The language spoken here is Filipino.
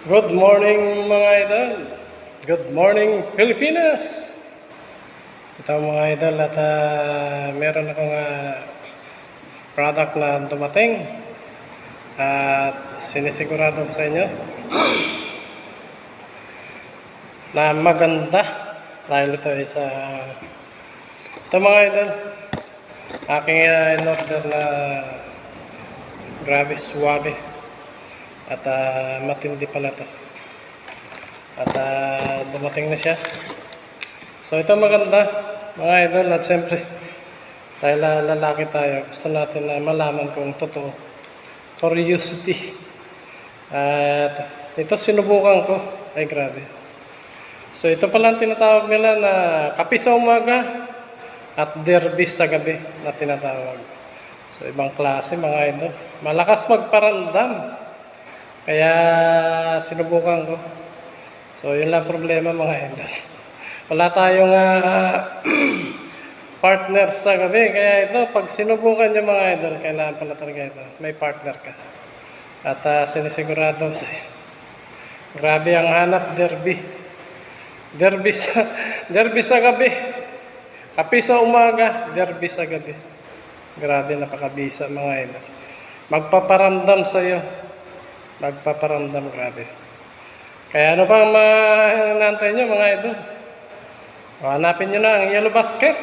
Good morning mga idol. Good morning Pilipinas. Ito mga idol at meron akong product na dumating at sinisigurado ko sa inyo na maganda dahil ito ay ito mga idol aking in-order na grabe suwabe. At matindi pala to. At dumating na siya. So ito maganda mga idol. At siyempre dahil lalaki tayo, gusto natin na malaman kung totoo. Curiosity. At ito sinubukan ko. Ay grabe. So ito pala ang tinatawag nila na kape sa umaga at derbis sa gabi na tinatawag. So ibang klase mga idol. Malakas magparandam. Kaya sinubukan ko. So yun lang problema mga idol. Wala tayong partner sa gabi. Kaya ito pag sinubukan nyo mga idol, kailangan pala talaga ito. May partner ka. At sinisigurado sa'yo. Grabe ang hanap derby. Derby sa gabi. Kape sa umaga, derby sa gabi. Grabe napakabisa mga idol. Magpaparamdam sa'yo. Magpaparamdam, grabe. Kaya ano bang hinantay nyo mga idol? Hanapin nyo na ang yellow basket.